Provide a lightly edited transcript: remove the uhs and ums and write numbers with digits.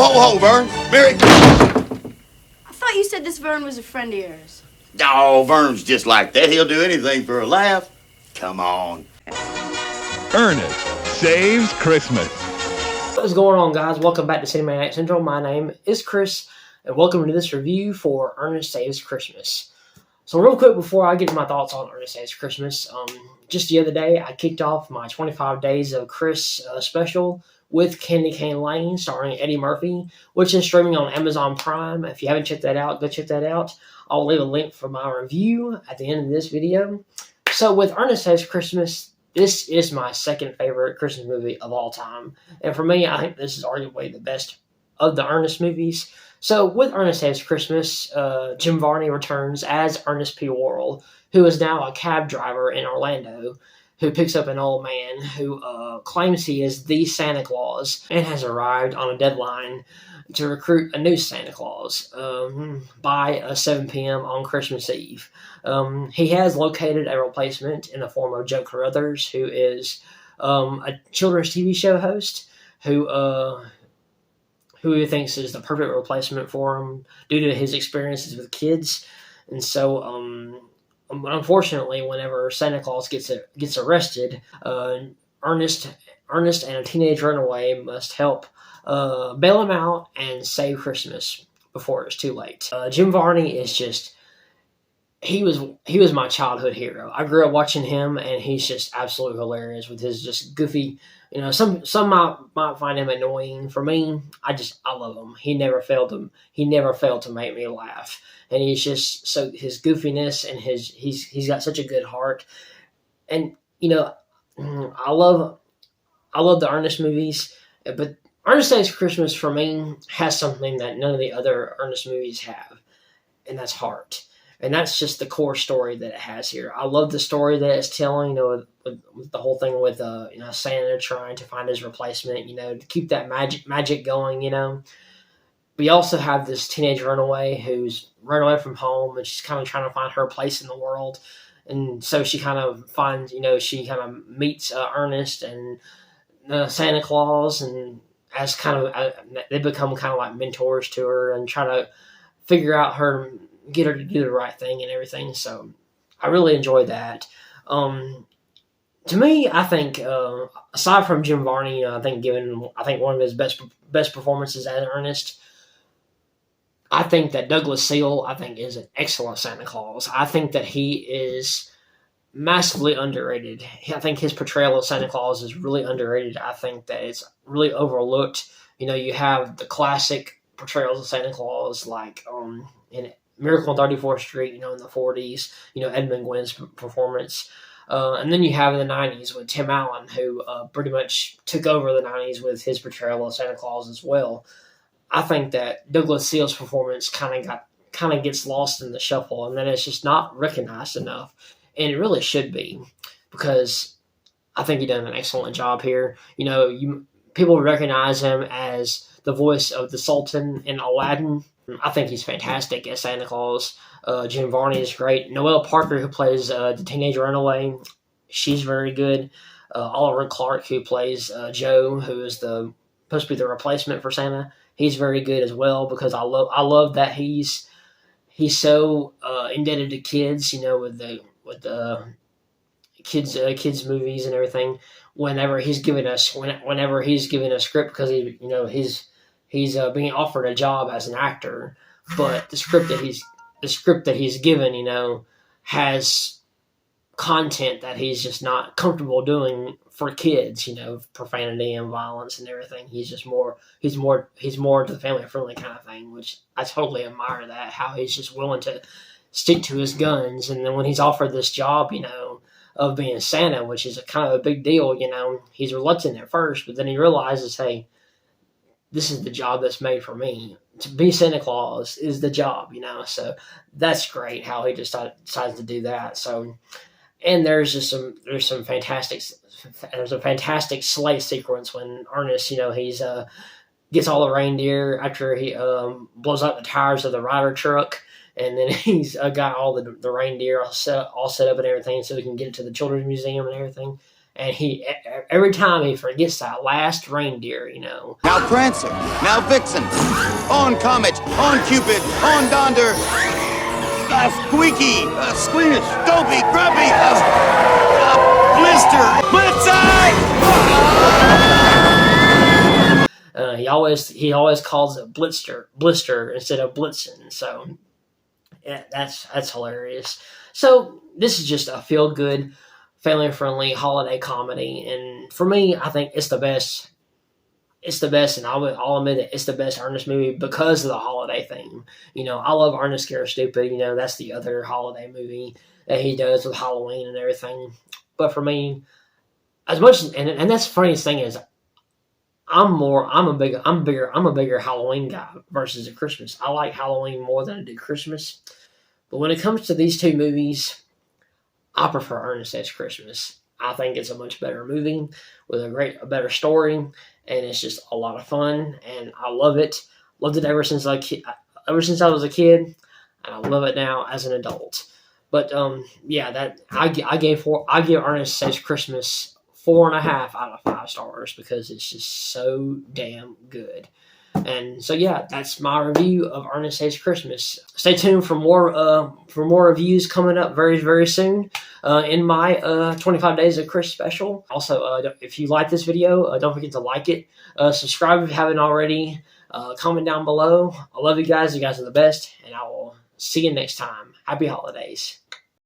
ho, Vern. Merry... I thought you said this Vern was a friend of yours. Oh, Vern's just like that. He'll do anything for a laugh. Come on. Ernest Saves Christmas. What's going on, guys? Welcome back to Cinematic Central. My name is Chris, and welcome to this review for Ernest Saves Christmas. So real quick before I get to my thoughts on Ernest Saves Christmas, just the other day I kicked off my 25 Days of Chris special with Candy Cane Lane starring Eddie Murphy, which is streaming on Amazon Prime. If you haven't checked that out, go check that out. I'll leave a link for my review at the end of this video. So with Ernest Saves Christmas, this is my second favorite Christmas movie of all time. And for me, I think this is arguably the best of the Ernest movies. So with Ernest Saves Christmas, Jim Varney returns as Ernest P. Worrell, who is now a cab driver in Orlando, who picks up an old man who claims he is the Santa Claus and has arrived on a deadline to recruit a new Santa Claus by 7 p.m. on Christmas Eve. He has located a replacement in the form of Joe Carruthers, who is a children's TV show host who he thinks is the perfect replacement for him due to his experiences with kids. And so, unfortunately, whenever Santa Claus gets arrested, Ernest and a teenage runaway must help bail him out and save Christmas before it's too late. Jim Varney is just he was my childhood hero. I grew up watching him, and he's just absolutely hilarious with his just goofy. You know, some might find him annoying. For me, I love him. He never failed to make me laugh, and he's just so his goofiness and he's got such a good heart, and you know, I love the Ernest movies, but Ernest Saves Christmas for me has something that none of the other Ernest movies have, and that's heart. And that's just the core story that it has here. I love the story that it's telling, you know, with the whole thing with Santa trying to find his replacement, you know, to keep that magic going, you know. We also have this teenage runaway who's run away from home, and she's kind of trying to find her place in the world. And so she kind of finds, you know, she kind of meets Ernest and Santa Claus, and as kind of they become kind of like mentors to her and try to figure out get her to do the right thing and everything. So I really enjoyed that. To me, I think aside from Jim Varney, I think one of his best performances as Ernest, I think that Douglas Seale, is an excellent Santa Claus. I think that he is massively underrated. I think his portrayal of Santa Claus is really underrated. I think that it's really overlooked. You know, you have the classic portrayals of Santa Claus, like in Miracle on 34th Street, you know, in the 40s, you know, Edmund Gwynn's performance. And then you have in the 90s with Tim Allen, who pretty much took over the 90s with his portrayal of Santa Claus as well. I think that Douglas Seale's performance kind of gets lost in the shuffle, and then it's just not recognized enough. And it really should be, because I think he done an excellent job here. You know, people recognize him as the voice of the Sultan in Aladdin. I think he's fantastic as Santa Claus. Jim Varney is great. Noelle Parker, who plays the teenage runaway, she's very good. Oliver Clark, who plays Joe, who is supposed to be the replacement for Santa, he's very good as well, because I love that he's so indebted to kids, you know, with the kids movies and everything. Whenever he's given a script, because he's being offered a job as an actor, but the script that he's given, you know, has content that he's just not comfortable doing for kids, you know, profanity and violence and everything. He's more to the family friendly kind of thing, which I totally admire that, how he's just willing to stick to his guns. And then when he's offered this job, you know, of being Santa, which is a kind of a big deal, you know, he's reluctant at first, but then he realizes, hey, this is the job that's made for me. To be Santa Claus is the job, you know. So that's great how he just decides to do that. So, and there's a fantastic sleigh sequence when Ernest, you know, he's gets all the reindeer after he blows out the tires of the Ryder truck, and then he's got all the reindeer all set up and everything, so he can get it to the children's museum and everything. And every time he forgets that last reindeer, Now Prancer, now Vixen, on Comet, on Cupid, on Donder, Squeaky, Squeamish, Dopey, Grumpy, Blister, Blitzeye! He always calls it Blister instead of Blitzen. So yeah, that's hilarious. So this is just a feel good, family friendly holiday comedy, and for me, I think it's the best. It's the best, and I'll admit it. It's the best Ernest movie because of the holiday theme. I love Ernest Scared Stupid. That's the other holiday movie that he does with Halloween and everything. But for me, as much and that's the funniest thing is, I'm a bigger Halloween guy versus a Christmas. I like Halloween more than I do Christmas. But when it comes to these two movies, I prefer Ernest Saves Christmas. I think it's a much better movie with a better story, and it's just a lot of fun, and I love it. Loved it ever since I was a kid, and I love it now as an adult. But yeah, I give Ernest Saves Christmas 4.5 out of 5 stars because it's just so damn good. And so yeah, that's my review of Ernest Saves Christmas. Stay tuned for more reviews coming up very, very soon in my 25 Days of Chris special. Also, if you like this video, don't forget to like it. Subscribe if you haven't already. Comment down below. I love you guys. You guys are the best, and I will see you next time. Happy holidays.